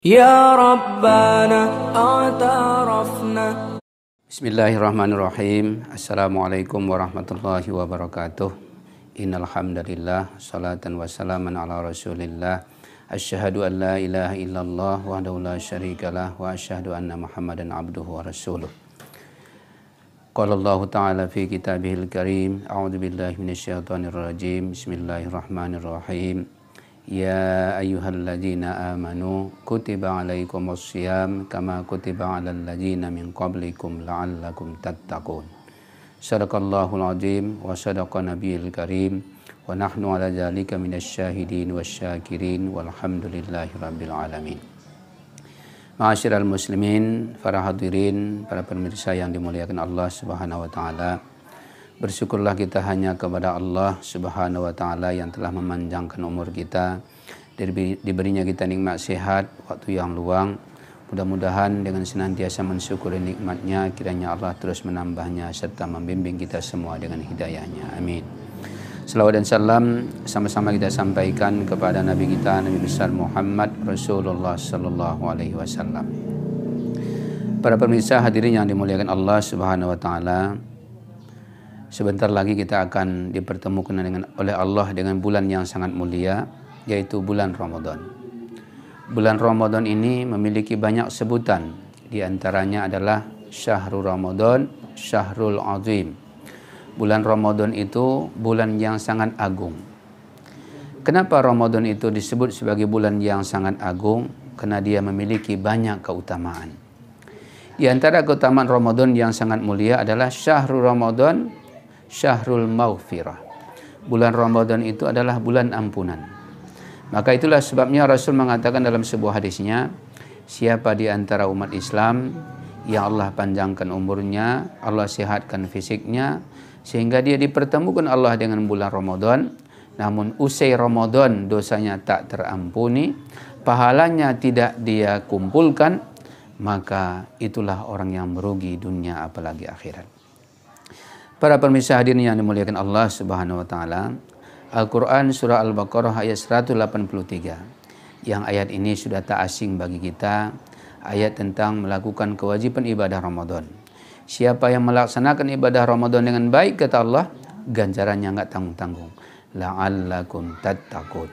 Ya Rabbana a'tarafna. Bismillahirrahmanirrahim. Assalamualaikum warahmatullahi wabarakatuh. Innal hamdalillah salatan wassalaman ala Rasulillah. Asyhadu an la ilaha illallah wahdahu la syarikalah wa asyhadu anna Muhammadan abduhu wa rasuluh. Qala Allah ta'ala fi kitabihil karim. A'udzu billahi minasyaitonir rajim. Bismillahirrahmanirrahim. Ya ayyuhalladzina amanu kutiba alaikumus syiyam kama kutiba alal ladzina min qablikum la'allakum tattaqun. Shadaqallahul azim wa shadaqa nabiyil karim wa nahnu ala dzalika minasyahidin wasyakirin walhamdulillahi rabbil alamin. Ma'asyiral muslimin, para hadirin, para pemirsa yang dimuliakan Allah Subhanahu wa taala. Bersyukurlah kita hanya kepada Allah Subhanahu wa ta'ala yang telah memanjangkan umur kita, diberinya kita nikmat sehat, waktu yang luang. Mudah-mudahan dengan senantiasa mensyukuri nikmatnya, kiranya Allah terus menambahnya serta membimbing kita semua dengan hidayahnya. Amin. Salawat dan salam sama-sama kita sampaikan kepada Nabi kita, Nabi besar Muhammad Rasulullah sallallahu alaihi wasallam. Para pemirsa hadirin yang dimuliakan Allah Subhanahu wa ta'ala, sebentar lagi kita akan dipertemukan oleh Allah dengan bulan yang sangat mulia, yaitu bulan Ramadan. Bulan Ramadan ini memiliki banyak sebutan. Di antaranya adalah Syahrul Ramadan, Syahrul Azim. Bulan Ramadan itu bulan yang sangat agung. Kenapa Ramadan itu disebut sebagai bulan yang sangat agung? Karena dia memiliki banyak keutamaan. Di antara keutamaan Ramadan yang sangat mulia adalah Syahrul Ramadan, Syahrul Maghfirah. Bulan Ramadan itu adalah bulan ampunan. Maka itulah sebabnya Rasul mengatakan dalam sebuah hadisnya, siapa di antara umat Islam yang Allah panjangkan umurnya, Allah sehatkan fisiknya, sehingga dia dipertemukan Allah dengan bulan Ramadan, namun usai Ramadan dosanya tak terampuni, pahalanya tidak dia kumpulkan, maka itulah orang yang merugi dunia apalagi akhirat. Para pemirsa hadirin yang dimuliakan Allah Subhanahu wa taala, Al-Qur'an surah Al-Baqarah ayat 183. Yang ayat ini sudah tak asing bagi kita, ayat tentang melakukan kewajiban ibadah Ramadan. Siapa yang melaksanakan ibadah Ramadan dengan baik, kata Allah, ganjarannya enggak tanggung-tanggung. La'allakum tattaqun.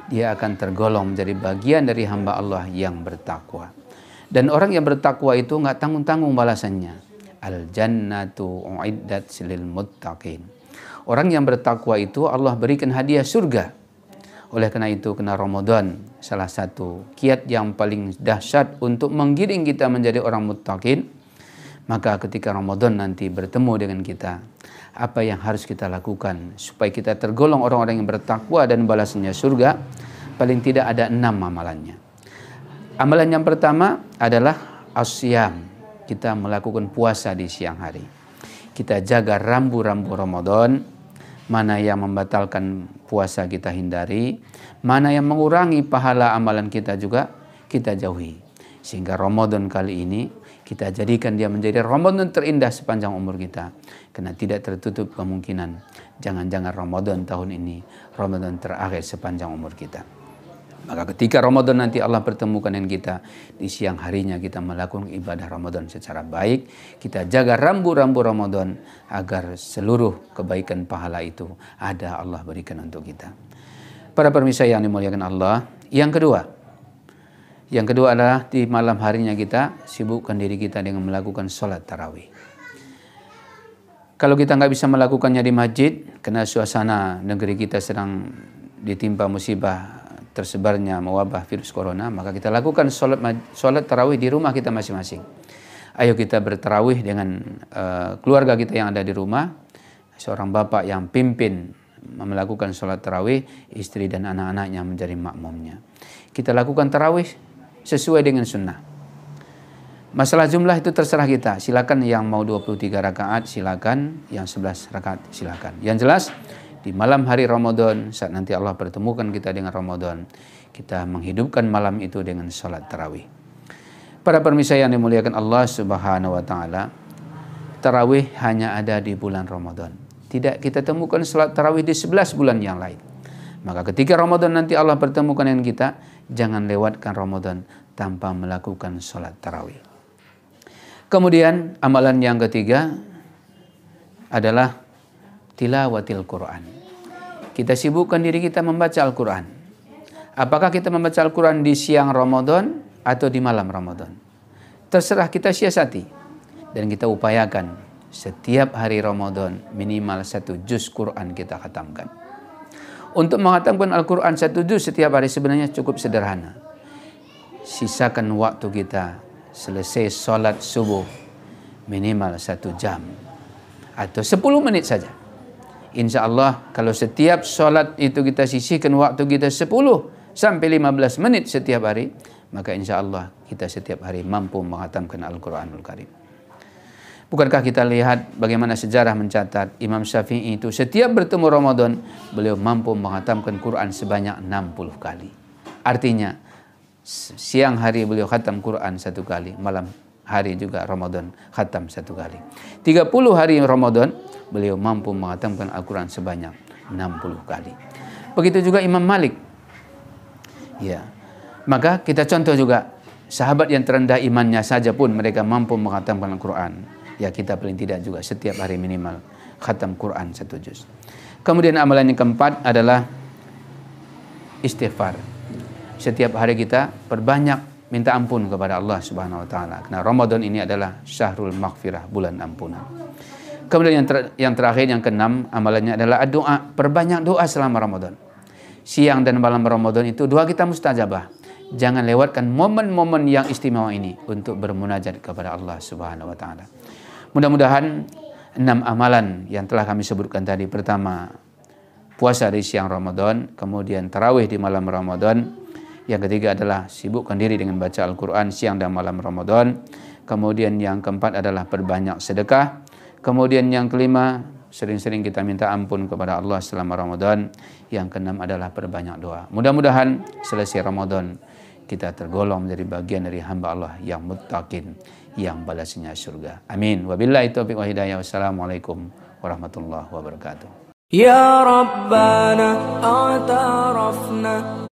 Dia akan tergolong menjadi bagian dari hamba Allah yang bertakwa. Dan orang yang bertakwa itu enggak tanggung-tanggung balasannya. Al-jannatu uiddat lil muttaqin. Orang yang bertakwa itu Allah berikan hadiah surga. Oleh karena itu, kena Ramadan salah satu kiat yang paling dahsyat untuk menggiring kita menjadi orang muttaqin. Maka ketika Ramadan nanti bertemu dengan kita, apa yang harus kita lakukan supaya kita tergolong orang-orang yang bertakwa dan balasannya surga? Paling tidak ada 6 amalannya. Amalan yang pertama adalah asyam. Kita melakukan puasa di siang hari. Kita jaga rambu-rambu Ramadan, mana yang membatalkan puasa kita hindari, mana yang mengurangi pahala amalan kita juga kita jauhi. Sehingga Ramadan kali ini kita jadikan dia menjadi Ramadan terindah sepanjang umur kita. Karena tidak tertutup kemungkinan jangan-jangan Ramadan tahun ini Ramadan terakhir sepanjang umur kita. Maka ketika Ramadan nanti Allah pertemukan dengan kita, di siang harinya kita melakukan ibadah Ramadan secara baik. Kita jaga rambu-rambu Ramadan agar seluruh kebaikan pahala itu ada Allah berikan untuk kita. Para pemirsa yang dimuliakan Allah, yang kedua adalah di malam harinya kita sibukkan diri kita dengan melakukan sholat tarawih. Kalau kita nggak bisa melakukannya di masjid, karena suasana negeri kita sedang ditimpa musibah tersebarnya wabah virus corona, maka kita lakukan sholat tarawih di rumah kita masing-masing. Ayo kita bertarawih dengan keluarga kita yang ada di rumah. Seorang bapak yang pimpin melakukan sholat tarawih, istri dan anak-anaknya menjadi makmumnya. Kita lakukan tarawih sesuai dengan sunnah. Masalah jumlah itu terserah kita. Silakan yang mau 23 rakaat, silakan. Yang 11 rakaat, silakan. Yang jelas, di malam hari Ramadan, saat nanti Allah pertemukan kita dengan Ramadan, kita menghidupkan malam itu dengan sholat tarawih. Para pemirsa yang dimuliakan Allah Subhanahu wa ta'ala, tarawih hanya ada di bulan Ramadan. Tidak kita temukan sholat tarawih di 11 bulan yang lain. Maka ketika Ramadan nanti Allah pertemukan dengan kita, jangan lewatkan Ramadan tanpa melakukan sholat tarawih. Kemudian amalan yang ketiga adalah tilawatil Quran. Kita sibukkan diri kita membaca Al-Quran. Apakah kita membaca Al-Quran di siang Ramadan atau di malam Ramadan? Terserah, kita siasati. Dan kita upayakan setiap hari Ramadan minimal 1 juz Quran kita khatamkan. Untuk menghatamkan Al-Quran 1 juz setiap hari sebenarnya cukup sederhana. Sisakan waktu kita selesai sholat subuh minimal 1 jam atau 10 menit saja. Insya Allah kalau setiap sholat itu kita sisihkan waktu kita 10 sampai 15 menit setiap hari, maka insya Allah kita setiap hari mampu menghatamkan Al-Quranul Karim. Bukankah kita lihat bagaimana sejarah mencatat Imam Syafi'i itu setiap bertemu Ramadan beliau mampu menghatamkan Quran sebanyak 60 kali. Artinya siang hari beliau khatam Quran 1 kali, malam hari juga Ramadan khatam 1 kali. 30 hari Ramadan beliau mampu menghatamkan Al-Quran sebanyak 60 kali. Begitu juga Imam Malik. Ya. Maka kita contoh juga sahabat yang terendah imannya saja pun mereka mampu menghatamkan Al-Quran. Ya, kita paling tidak juga setiap hari minimal khatam Quran 1 juz. Kemudian amalan yang keempat adalah istighfar. Setiap hari kita perbanyak minta ampun kepada Allah Subhanahu wa taala. Karena Ramadan ini adalah syahrul maghfirah, bulan ampunan. Kemudian yang terakhir, yang keenam, amalannya adalah doa. Perbanyak doa selama Ramadan. Siang dan malam Ramadan itu doa kita mustajabah. Jangan lewatkan momen-momen yang istimewa ini untuk bermunajat kepada Allah Subhanahu wa taala. Mudah-mudahan 6 amalan yang telah kami sebutkan tadi, pertama puasa di siang Ramadan, kemudian tarawih di malam Ramadan, yang ketiga adalah sibukkan diri dengan baca Al-Quran siang dan malam Ramadan, kemudian yang keempat adalah perbanyak sedekah, kemudian yang kelima sering-sering kita minta ampun kepada Allah selama Ramadan, yang keenam adalah perbanyak doa. Mudah-mudahan selesai Ramadan kita tergolong menjadi bagian dari hamba Allah yang muttaqin, yang balasnya surga. Amin. Wabillahi taufiq wa hidayah. Wassalamualaikum warahmatullahi wabarakatuh. Ya Rabbana a'tarafna